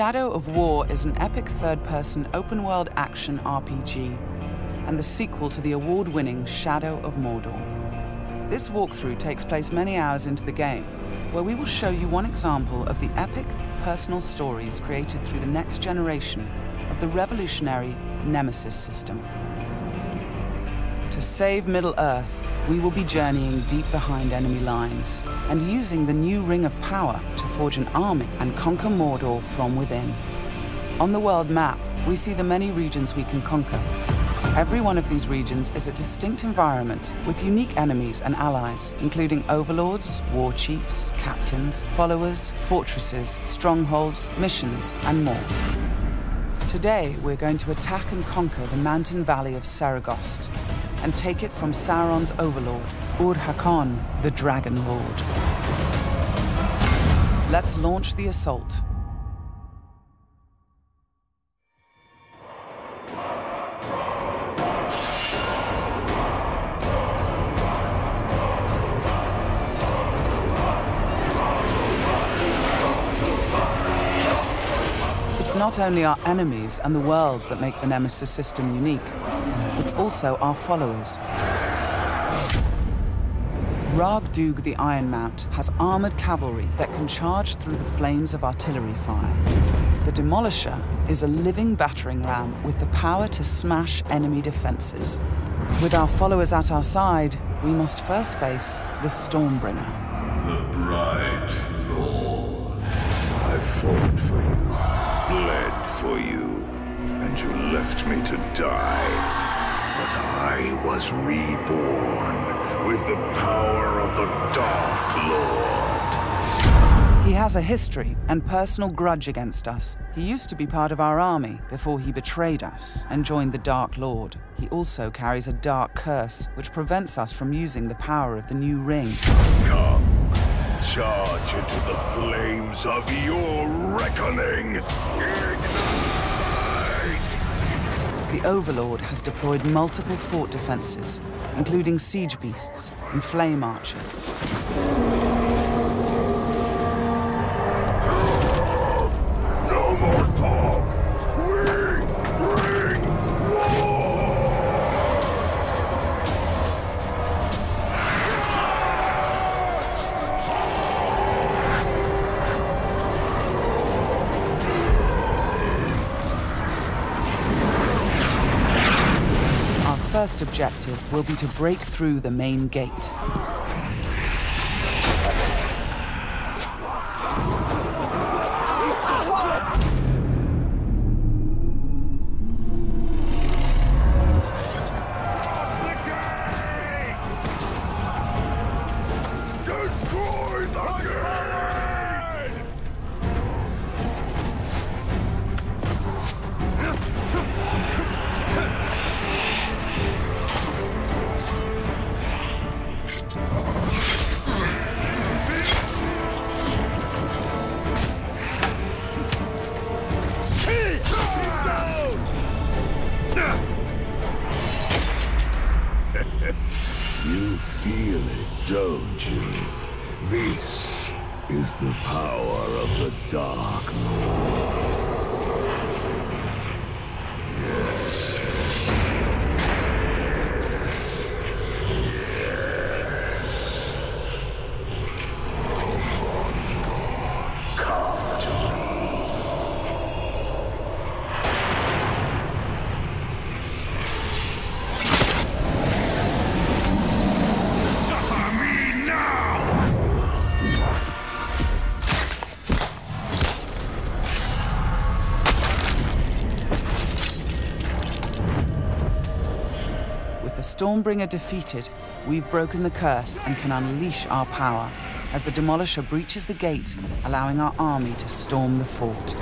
Shadow of War is an epic third-person open-world action RPG and the sequel to the award-winning Shadow of Mordor. This walkthrough takes place many hours into the game, where we will show you one example of the epic, personal stories created through the next generation of the revolutionary Nemesis system. To save Middle-earth, we will be journeying deep behind enemy lines and using the new Ring of Power to forge an army and conquer Mordor from within. On the world map, we see the many regions we can conquer. Every one of these regions is a distinct environment with unique enemies and allies, including overlords, war chiefs, captains, followers, fortresses, strongholds, missions, and more. Today, we're going to attack and conquer the mountain valley of Saragost and take it from Sauron's overlord, Ur-Hakon, the Dragon Lord. Let's launch the assault. It's not only our enemies and the world that make the Nemesis system unique, it's also our followers. Ragdug the Iron Mount has armored cavalry that can charge through the flames of artillery fire. The Demolisher is a living battering ram with the power to smash enemy defenses. With our followers at our side, we must first face the Stormbringer. The bright Lord, I fought for you, bled for you, and you left me to die. But I was reborn with the power of the Dark Lord. He has a history and personal grudge against us. He used to be part of our army before he betrayed us and joined the Dark Lord. He also carries a dark curse which prevents us from using the power of the new ring. Come, charge into the flames of your reckoning. Ignite! The Overlord has deployed multiple fort defenses, including siege beasts and flame archers. No more talk! We bring war! Our first objective will be to break through the main gate. You feel it, don't you? This is the power of the Dark Lord. Yes. Yes. Come to me. Suffer me now! With the Stormbringer defeated, we've broken the curse and can unleash our power as the Demolisher breaches the gate, allowing our army to storm the fort.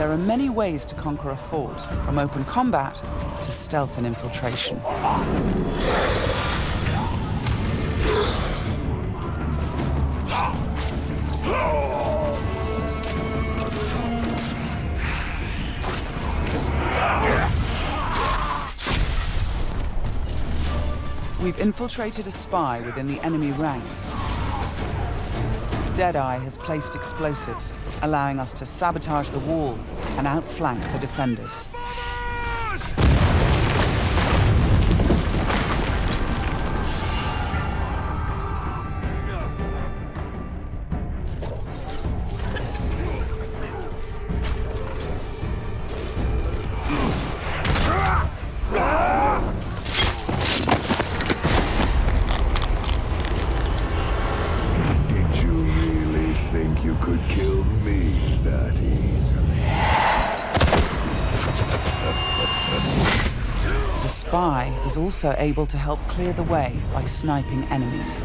There are many ways to conquer a fort, from open combat to stealth and infiltration. We've infiltrated a spy within the enemy ranks. Deadeye has placed explosives, allowing us to sabotage the wall and outflank the defenders. You could kill me that easily. The spy is also able to help clear the way by sniping enemies.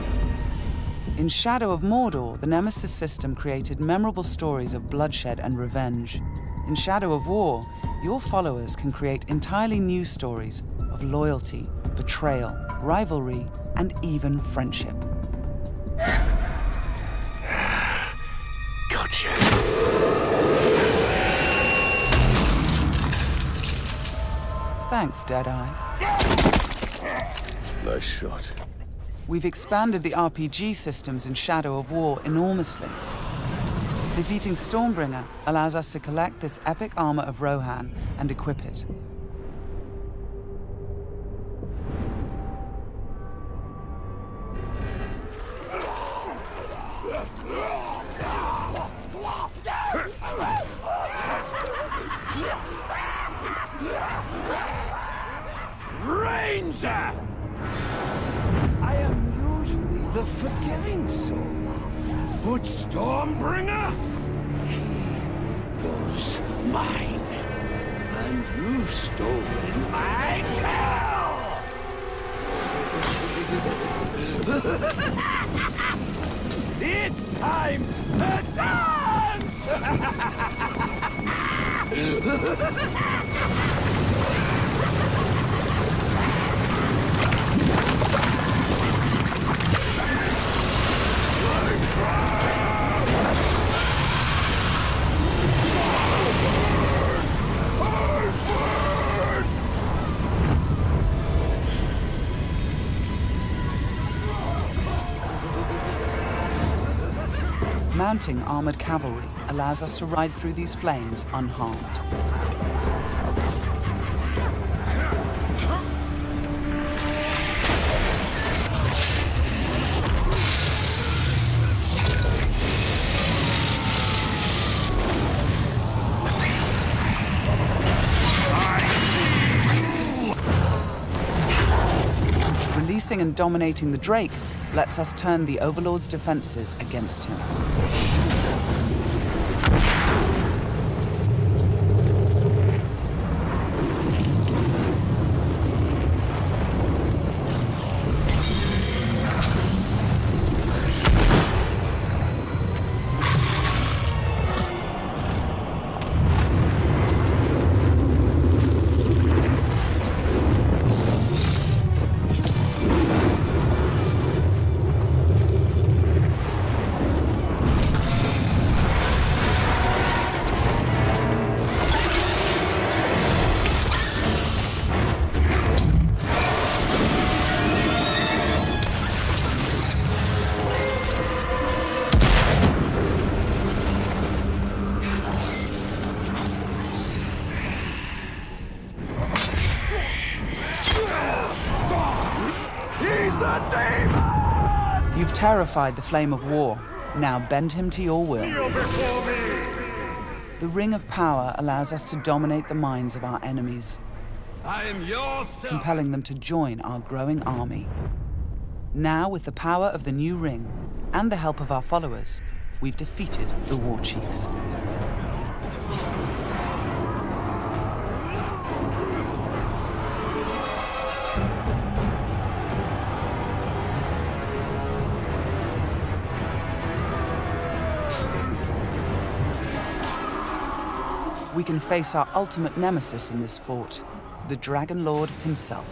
In Shadow of Mordor, the Nemesis system created memorable stories of bloodshed and revenge. In Shadow of War, your followers can create entirely new stories of loyalty, betrayal, rivalry, and even friendship. Gotcha. Thanks, Deadeye. Nice shot. We've expanded the RPG systems in Shadow of War enormously. Defeating Stormbringer allows us to collect this epic armor of Rohan and equip it. Ranger! I am usually the forgiving soul, but Stormbringer, he was mine, and you've stolen my tail! It's time to dance! Mounting armored cavalry allows us to ride through these flames unharmed. Releasing and dominating the Drake lets us turn the Overlord's defenses against him. You've terrified the Flame of War. Now bend him to your will. The Ring of Power allows us to dominate the minds of our enemies, I am your son. compelling them to join our growing army. Now, with the power of the new ring and the help of our followers, we've defeated the War Chiefs. we can face our ultimate nemesis in this fort, the Dragon Lord himself.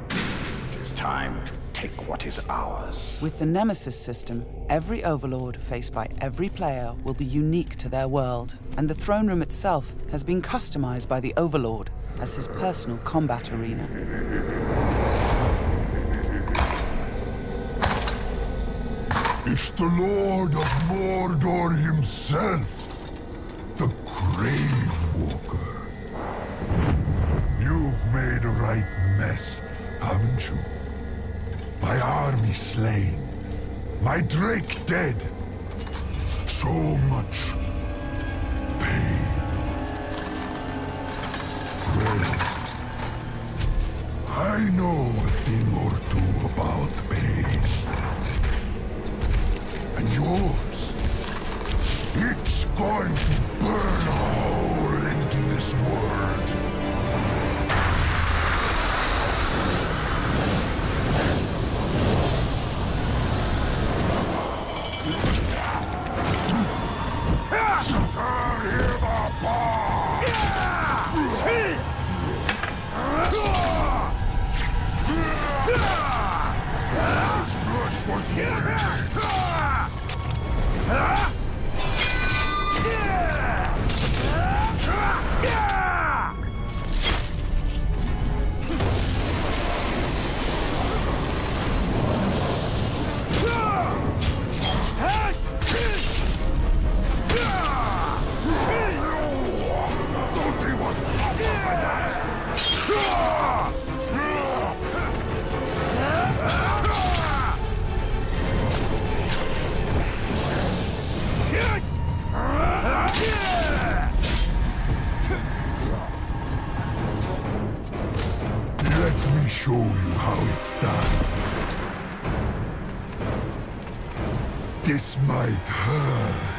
It is time to take what is ours. With the Nemesis system, every Overlord faced by every player will be unique to their world, and the throne room itself has been customized by the Overlord as his personal combat arena. It's the Lord of Mordor himself, the Grave Walker. You've made a right mess, haven't you? My army slain, my Drake dead. So much pain. Well, I know a thing or two about pain. And yours, it's going to burn a hole into this world. This was Let me show you how it's done. This might hurt.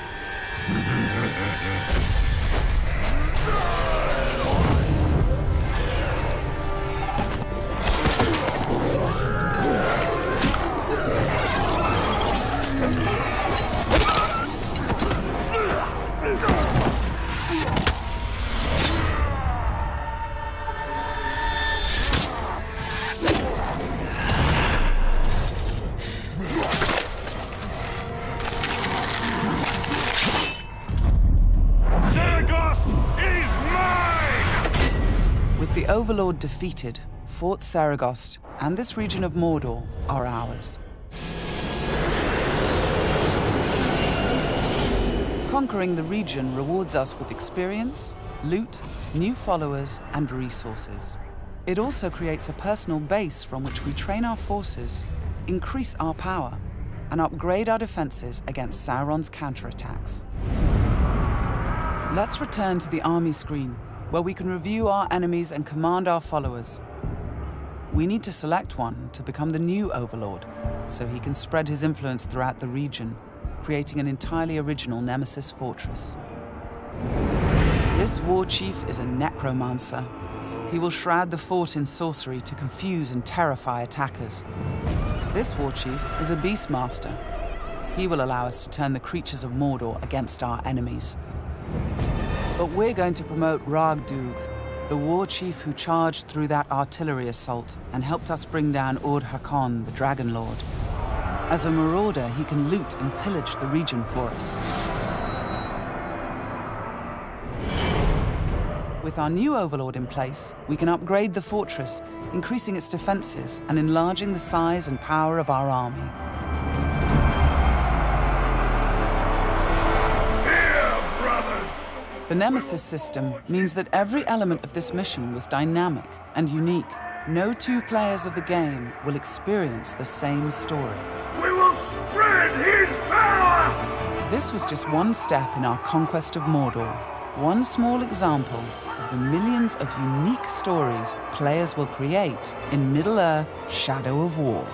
With the Overlord defeated, Fort Saragost and this region of Mordor are ours. Conquering the region rewards us with experience, loot, new followers, and resources. It also creates a personal base from which we train our forces, increase our power, and upgrade our defenses against Sauron's counterattacks. Let's return to the army screen, where we can review our enemies and command our followers. We need to select one to become the new Overlord, so he can spread his influence throughout the region, creating an entirely original Nemesis fortress. This war chief is a necromancer. He will shroud the fort in sorcery to confuse and terrify attackers. This war chief is a beastmaster. He will allow us to turn the creatures of Mordor against our enemies. But we're going to promote Ragdug, the war chief who charged through that artillery assault and helped us bring down Ord-Hakon, the Dragon Lord. As a marauder, he can loot and pillage the region for us. With our new Overlord in place, we can upgrade the fortress, increasing its defenses and enlarging the size and power of our army. The Nemesis system means that every element of this mission was dynamic and unique. No two players of the game will experience the same story. We will spread his power! This was just one step in our conquest of Mordor. One small example of the millions of unique stories players will create in Middle-earth: Shadow of War.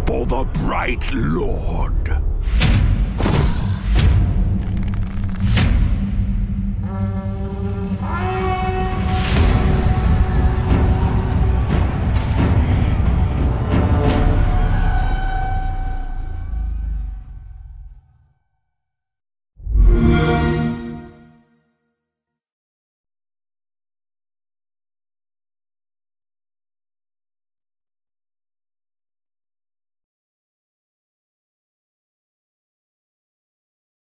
For the Bright Lord.